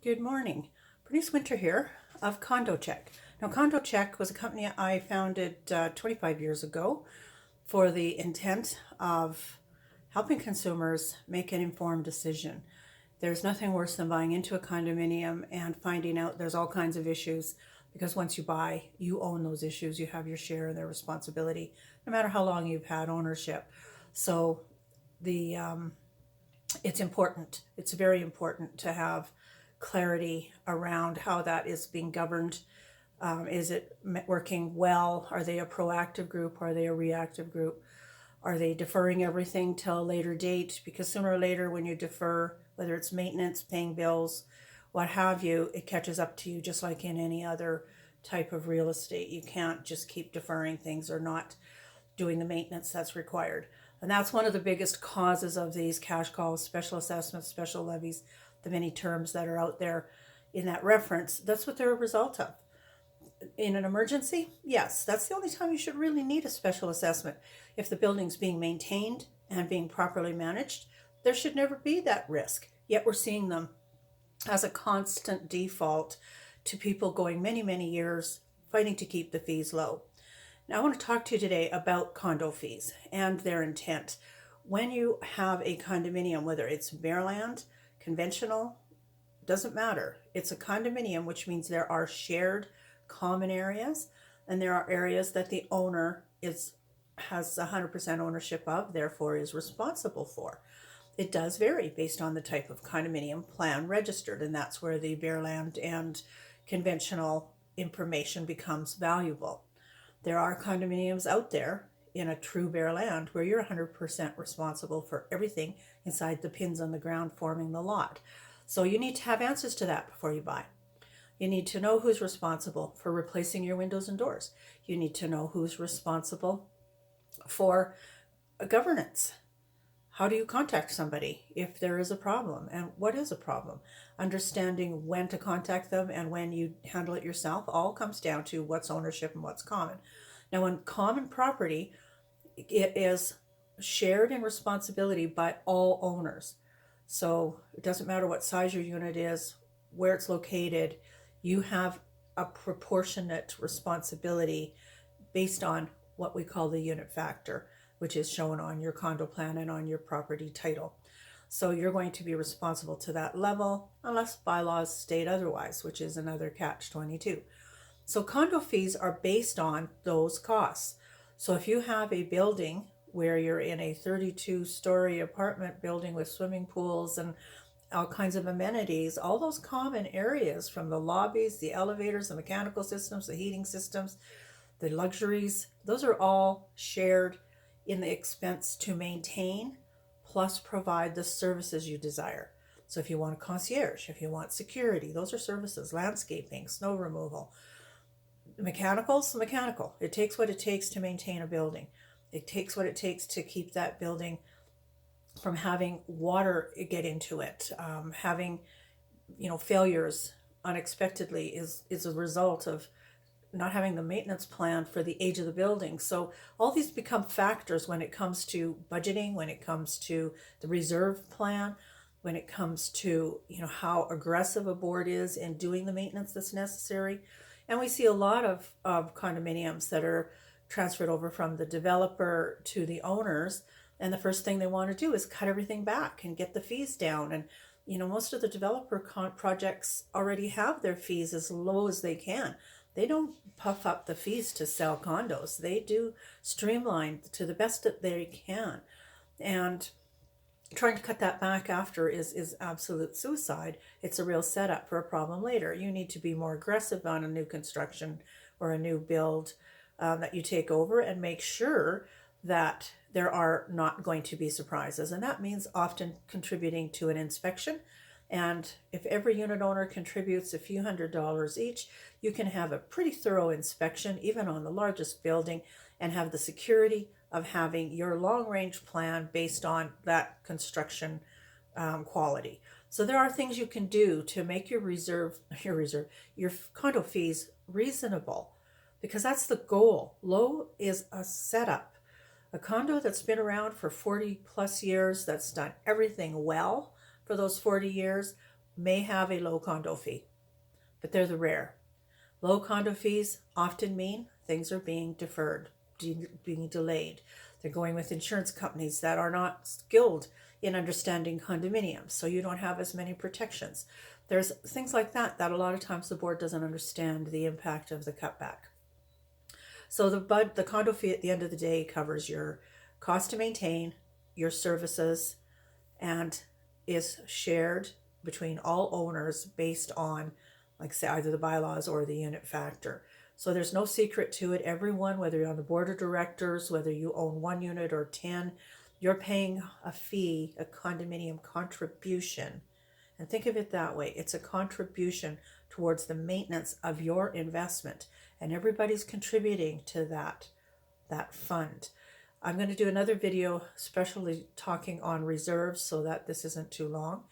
Good morning. Bernice Winter here of Condo Check. Now, Condo Check was a company I founded 25 years ago for the intent of helping consumers make an informed decision. There's nothing worse than buying into a condominium and finding out there's all kinds of issues because once you buy, you own those issues. You have your share of their responsibility, no matter how long you've had ownership. So the it's important. It's very important to have clarity around how that is being governed. Is it working well? Are they a proactive group? Are they a reactive group? Are they deferring everything till a later date? Because sooner or later, when you defer, whether it's maintenance, paying bills, what have you, it catches up to you just like in any other type of real estate. You can't just keep deferring things or not doing the maintenance that's required. And that's one of the biggest causes of these cash calls, special assessments, special levies, the many terms that are out there in that reference. That's what they're a result of. In an emergency, yes, that's the only time you should really need a special assessment. If the building's being maintained and being properly managed, there should never be that risk. Yet we're seeing them as a constant default to people going many, many years fighting to keep the fees low. Now, I want to talk to you today about condo fees and their intent. When you have a condominium, whether it's bare land, conventional, doesn't matter. It's a condominium, which means there are shared common areas and there are areas that the owner has 100% ownership of, therefore is responsible for. It does vary based on the type of condominium plan registered, and that's where the bare land and conventional information becomes valuable. There are condominiums out there in a true bare land where you're 100% responsible for everything inside the pins on the ground forming the lot. So you need to have answers to that before you buy. You need to know who's responsible for replacing your windows and doors. You need to know who's responsible for governance. How do you contact somebody if there is a problem, and what is a problem? Understanding when to contact them and when you handle it yourself all comes down to what's ownership and what's common. Now, in common property, it is shared in responsibility by all owners. So it doesn't matter what size your unit is, where it's located, you have a proportionate responsibility based on what we call the unit factor, which is shown on your condo plan and on your property title. So you're going to be responsible to that level unless bylaws state otherwise, which is another catch-22. So condo fees are based on those costs. So if you have a building where you're in a 32-story apartment building with swimming pools and all kinds of amenities, all those common areas from the lobbies, the elevators, the mechanical systems, the heating systems, the luxuries, those are all shared in the expense to maintain, plus provide the services you desire. So if you want a concierge, if you want security, those are services, landscaping, snow removal. Mechanicals, mechanical. It takes what it takes to maintain a building. It takes what it takes to keep that building from having water get into it, having failures unexpectedly is a result of not having the maintenance plan for the age of the building. So all these become factors when it comes to budgeting, when it comes to the reserve plan, when it comes to how aggressive a board is in doing the maintenance that's necessary. And we see a lot of condominiums that are transferred over from the developer to the owners, and the first thing they want to do is cut everything back and get the fees down. And most of the developer projects already have their fees as low as they can. They don't puff up the fees to sell condos. They do streamline to the best that they can. And trying to cut that back after is absolute suicide. It's a real setup for a problem later. You need to be more aggressive on a new construction or a new build that you take over, and make sure that there are not going to be surprises. And that means often contributing to an inspection. And if every unit owner contributes a few $100s each, you can have a pretty thorough inspection, even on the largest building, and have the security of having your long-range plan based on that construction quality. So there are things you can do to make your your condo fees reasonable, because that's the goal. Low is a setup. A condo that's been around for 40 plus years, that's done everything well for those 40 years, may have a low condo fee, but they're the rare. Low condo fees often mean things are being deferred, being delayed. They're going with insurance companies that are not skilled in understanding condominiums, so you don't have as many protections. There's things like that that a lot of times the board doesn't understand the impact of the cutback. So the condo fee at the end of the day covers your cost to maintain, your services, and is shared between all owners based on, like say, either the bylaws or the unit factor. So there's no secret to it. Everyone, whether you're on the board of directors, whether you own 1 unit or 10, you're paying a fee, a condominium contribution. And think of it that way. It's a contribution towards the maintenance of your investment. And everybody's contributing to that fund. I'm going to do another video especially talking on reserves so that this isn't too long.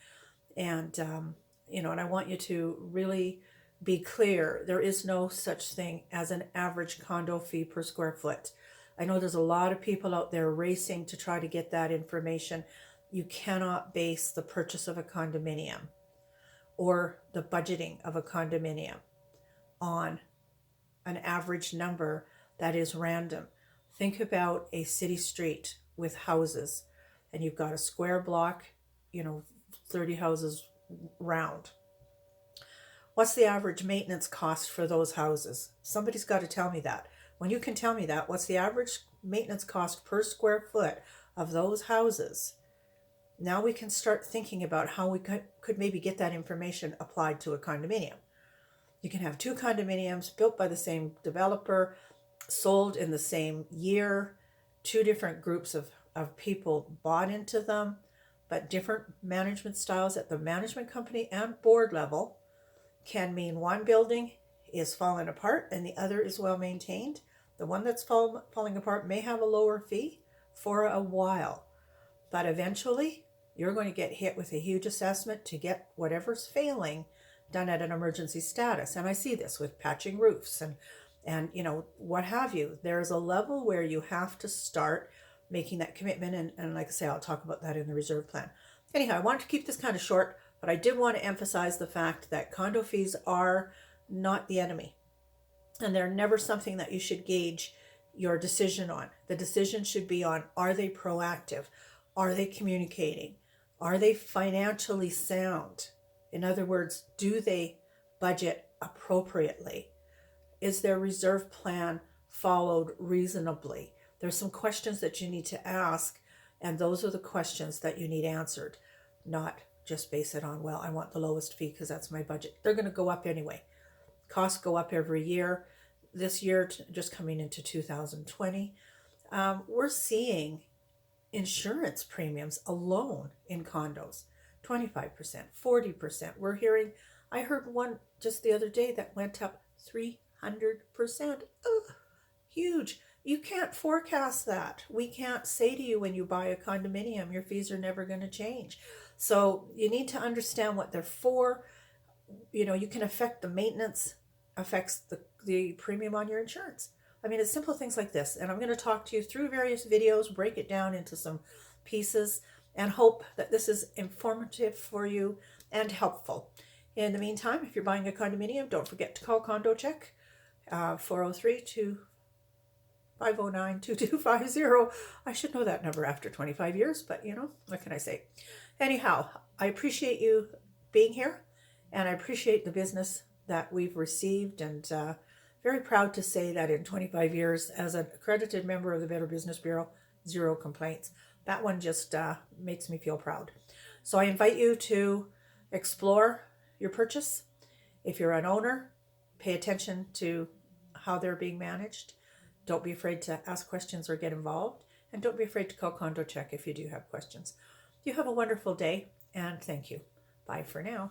And, and I want you to really be clear. There is no such thing as an average condo fee per square foot. I know there's a lot of people out there racing to try to get that information. You cannot base the purchase of a condominium or the budgeting of a condominium on an average number that is random. Think about a city street with houses, and you've got a square block, 30 houses round. What's the average maintenance cost for those houses? Somebody's got to tell me that. When you can tell me that, what's the average maintenance cost per square foot of those houses? Now we can start thinking about how we could maybe get that information applied to a condominium. You can have 2 condominiums built by the same developer, sold in the same year, 2 different groups of people bought into them, but different management styles at the management company and board level can mean one building is falling apart and the other is well maintained. The one that's falling apart may have a lower fee for a while, but eventually you're going to get hit with a huge assessment to get whatever's failing done at an emergency status. And I see this with patching roofs and what have you. There's a level where you have to start making that commitment. And like I say, I'll talk about that in the reserve plan. Anyhow, I wanted to keep this kind of short, but I did want to emphasize the fact that condo fees are not the enemy. And they're never something that you should gauge your decision on. The decision should be on, are they proactive? Are they communicating? Are they financially sound? In other words, do they budget appropriately? Is their reserve plan followed reasonably? There's some questions that you need to ask, and those are the questions that you need answered, not just base it on, well, I want the lowest fee because that's my budget. They're going to go up anyway. Costs go up every year. This year, just coming into 2020, we're seeing insurance premiums alone in condos, 25%, 40%. I heard one just the other day that went up 300%. Oh, huge. You can't forecast that. We can't say to you when you buy a condominium, your fees are never going to change. So you need to understand what they're for. You can affect the maintenance, affects the premium on your insurance. I mean, it's simple things like this. And I'm going to talk to you through various videos, break it down into some pieces, and hope that this is informative for you and helpful. In the meantime, if you're buying a condominium, don't forget to call Condo Check, 403-509-2250. I should know that number after 25 years, but what can I say? Anyhow, I appreciate you being here, and I appreciate the business that we've received, and very proud to say that in 25 years as an accredited member of the Better Business Bureau, 0 complaints. That one just makes me feel proud. So I invite you to explore your purchase. If you're an owner, pay attention to how they're being managed. Don't be afraid to ask questions or get involved. And don't be afraid to call Condo Check if you do have questions. You have a wonderful day, and thank you. Bye for now.